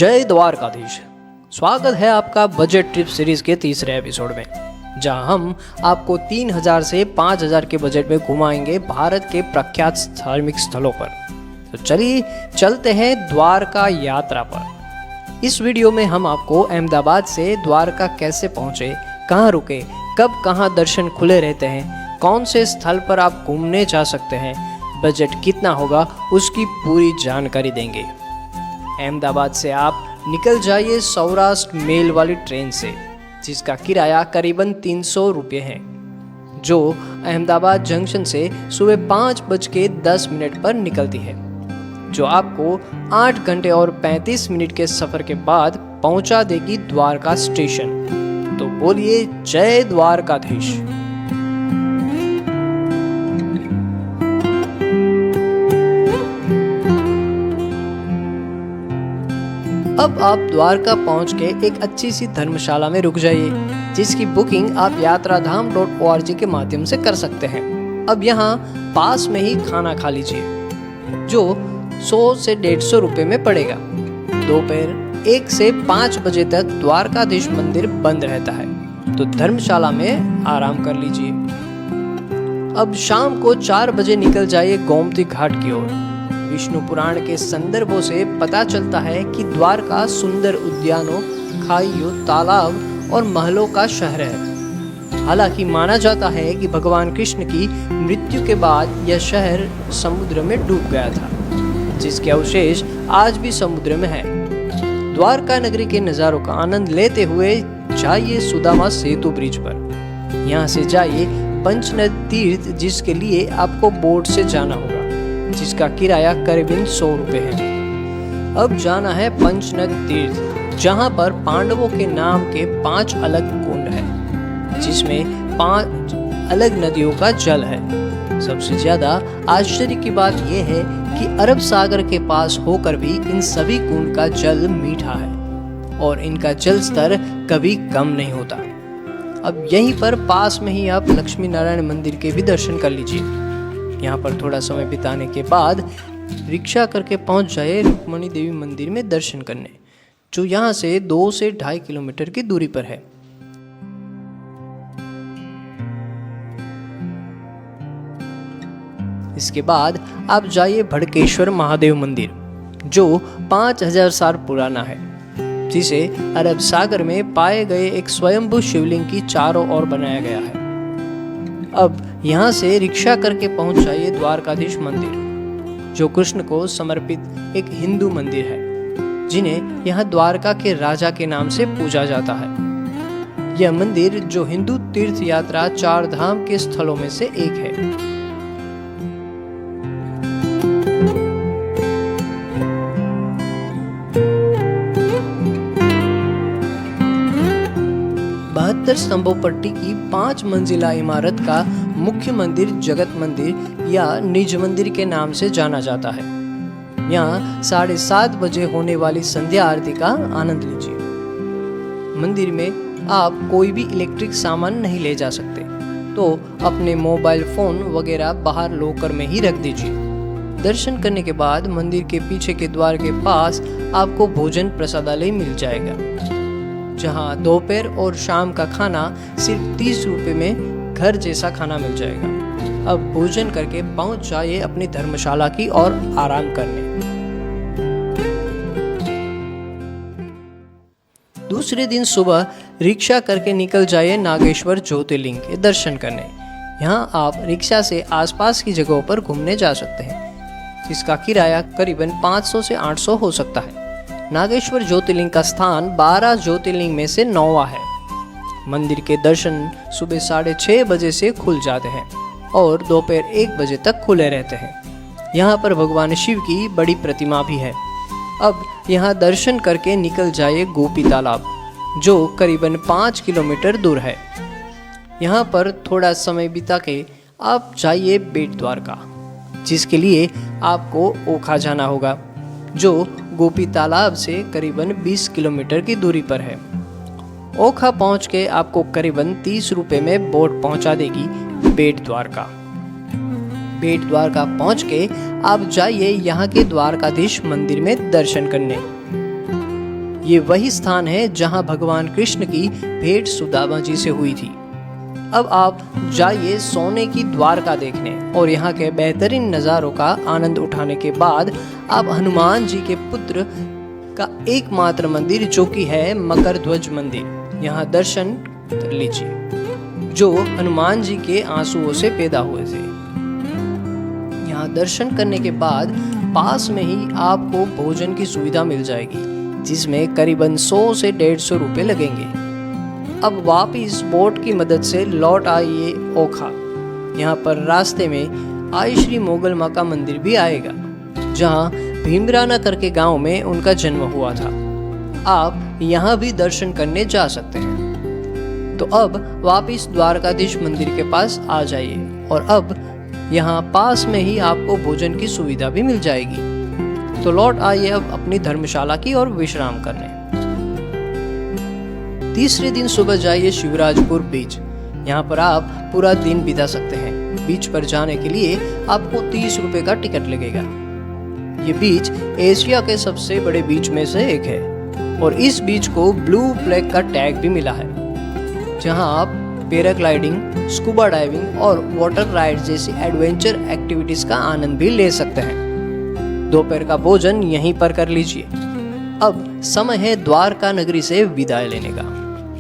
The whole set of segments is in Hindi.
जय द्वारकाधीश। स्वागत है आपका बजट ट्रिप सीरीज के तीसरे एपिसोड में, जहां हम आपको 3000 से 5000 के बजट में घुमाएंगे भारत के प्रख्यात धार्मिक स्थलों पर। तो चलिए चलते हैं द्वारका यात्रा पर। इस वीडियो में हम आपको अहमदाबाद से द्वारका कैसे पहुंचे, कहां रुके, कब कहां दर्शन खुले रहते हैं, कौन से स्थल पर आप घूमने जा सकते हैं, बजट कितना होगा, उसकी पूरी जानकारी देंगे। अहमदाबाद से आप निकल जाइए सौराष्ट्र मेल वाली ट्रेन से, जिसका किराया करीबन 300 रुपये है, जो अहमदाबाद जंक्शन से सुबह 5:10 पर निकलती है, जो आपको 8 घंटे और 35 मिनट के सफ़र के बाद पहुंचा देगी द्वारका स्टेशन। तो बोलिए जय द्वारकाधीश। अब आप द्वारका पहुंच के एक अच्छी सी धर्मशाला में रुक जाइए, जिसकी बुकिंग आप यात्राधाम.org के माध्यम से कर सकते हैं। अब यहाँ पास में ही खाना खा लीजिए, जो 100 से 150 रुपये में पड़ेगा। दोपहर 1 से 5 बजे तक द्वारकाधीश मंदिर बंद रहता है, तो धर्मशाला में आराम कर लीजिए। अब शाम को 4 बजे निकल जाइए गोमती घाट की ओर। विष्णु पुराण के संदर्भों से पता चलता है कि द्वारका सुंदर उद्यानों, खाइयों, तालाब और महलों का शहर है। हालांकि माना जाता है कि भगवान कृष्ण की मृत्यु के बाद यह शहर समुद्र में डूब गया था, जिसके अवशेष आज भी समुद्र में है। द्वारका नगरी के नज़ारों का आनंद लेते हुए जाइए सुदामा सेतु ब्रिज पर। यहाँ से जाइए पंचनद तीर्थ, जिसके लिए आपको बोट से जाना होगा, जिसका किराया करीबन 100 रुपये है। अब जाना है पंचनद तीर्थ, जहाँ पर पांडवों के नाम के 5 अलग कुंड हैं, जिसमें 5 अलग नदियों का जल है। सबसे ज्यादा आश्चर्य की बात यह है कि अरब सागर के पास होकर भी इन सभी कुंड का जल मीठा है और इनका जल स्तर कभी कम नहीं होता। अब यहीं पर पास में ही आप लक्ष्मी नारायण मंदिर के भी दर्शन कर लीजिए। यहाँ पर थोड़ा समय बिताने के बाद रिक्शा करके पहुँच जाए रुक्मणी देवी मंदिर में दर्शन करने, जो यहाँ से 2 से 2.5 किलोमीटर की दूरी पर है। इसके बाद आप जाइए भड़केश्वर महादेव मंदिर, जो 5000 साल पुराना है, जिसे अरब सागर में पाए गए एक स्वयंभू शिवलिंग की चारों ओर बनाया गया है। अब यहाँ से रिक्शा करके पहुँच जाइए द्वारकाधीश मंदिर, जो कृष्ण को समर्पित एक हिंदू मंदिर है, जिन्हें यहाँ द्वारका के राजा के नाम से पूजा जाता है। यह मंदिर, जो हिंदू तीर्थ यात्रा 4 धाम के स्थलों में से एक है। स्तंभों पर टिकी 5 मंजिला इमारत का मुख्य मंदिर जगत मंदिर या निज मंदिर के नाम से जाना जाता है। यहाँ 7:30 बजे होने वाली संध्या आरती का आनंद लीजिए। मंदिर में आप कोई भी इलेक्ट्रिक सामान नहीं ले जा सकते, तो अपने मोबाइल फोन वगैरह बाहर लॉकर में ही रख दीजिए। दर्शन करने के बाद मंदिर के पीछे के द्वार के पास आपको भोजन प्रसादालय मिल जाएगा, जहां दोपहर और शाम का खाना सिर्फ 30 रुपये में घर जैसा खाना मिल जाएगा। अब भोजन करके पहुंच जाइए अपनी धर्मशाला की और आराम करने। दूसरे दिन सुबह रिक्शा करके निकल जाइए नागेश्वर ज्योतिर्लिंग के दर्शन करने। यहाँ आप रिक्शा से आसपास की जगहों पर घूमने जा सकते हैं, जिसका किराया करीबन 500 से 800 हो सकता है। नागेश्वर ज्योतिर्लिंग का स्थान 12 ज्योतिर्लिंग में से 9वां है। मंदिर के दर्शन सुबह 6:30 बजे से खुल जाते हैं और दोपहर 1 बजे तक खुले रहते हैं। यहाँ पर भगवान शिव की बड़ी प्रतिमा भी है। अब यहाँ दर्शन करके निकल जाइए गोपी तालाब, जो करीबन 5 किलोमीटर दूर है। यहाँ पर थोड़ा समय बिता के आप जाइए बेट द्वारका, जिसके लिए आपको ओखा जाना होगा, जो गोपी तालाब से करीबन 20 किलोमीटर की दूरी पर है। ओखा पहुंच के आपको करीबन 30 रुपये में बोट पहुंचा देगी बेट द्वारका। बेट द्वारका पहुंच के आप जाइए यहाँ के द्वारकाधीश मंदिर में दर्शन करने। ये वही स्थान है जहां भगवान कृष्ण की भेंट सुदामा जी से हुई थी। अब आप जाइए सोने की द्वारका देखने और यहाँ के बेहतरीन नज़ारों का आनंद उठाने के बाद आप हनुमान जी के पुत्र का एकमात्र मंदिर जो कि है मकर ध्वज मंदिर, यहाँ दर्शन कर लीजिए, जो हनुमान जी के आंसुओं से पैदा हुए थे। यहाँ दर्शन करने के बाद पास में ही आपको भोजन की सुविधा मिल जाएगी, जिसमें करीबन 100 से 150 रुपये लगेंगे। अब वापिस बोट की मदद से लौट आइए ओखा। यहाँ पर रास्ते में आई श्री मोगल माँ का मंदिर भी आएगा, जहाँ भीमराना करके गांव में उनका जन्म हुआ था। आप यहाँ भी दर्शन करने जा सकते हैं। तो अब वापिस द्वारकाधीश मंदिर के पास आ जाइए और अब यहाँ पास में ही आपको भोजन की सुविधा भी मिल जाएगी। तो लौट आइए अब अपनी धर्मशाला की ओर विश्राम करने। तीसरे दिन सुबह जाइए शिवराजपुर बीच। यहाँ पर आप पूरा दिन बिता सकते हैं। बीच पर जाने के लिए आपको 30 रुपए का टिकट लगेगा। ये बीच एशिया के सबसे बड़े बीच में से एक है और इस बीच को ब्लू फ्लैग का टैग भी मिला है, जहाँ आप पैराग्लाइडिंग, स्कूबा डाइविंग और वाटर राइड जैसी एडवेंचर एक्टिविटीज का आनंद भी ले सकते हैं। दोपहर का भोजन यहीं पर कर लीजिए। अब समय है द्वारका नगरी से विदाई लेने का।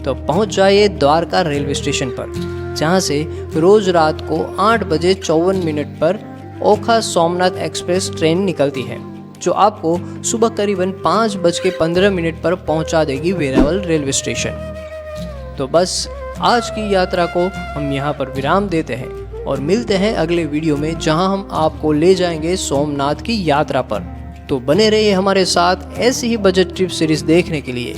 तो पहुंच जाइए द्वारका रेलवे स्टेशन पर, जहां से रोज रात को 8 बजे 54 मिनट पर ओखा सोमनाथ एक्सप्रेस ट्रेन निकलती है, जो आपको सुबह करीबन 5:15 पर पहुंचा देगी वेरावल रेलवे स्टेशन। तो बस आज की यात्रा को हम यहाँ पर विराम देते हैं और मिलते हैं अगले वीडियो में, जहां हम आपको ले जाएंगे सोमनाथ की यात्रा पर। तो बने रहिए हमारे साथ ऐसी ही बजट ट्रिप सीरीज देखने के लिए।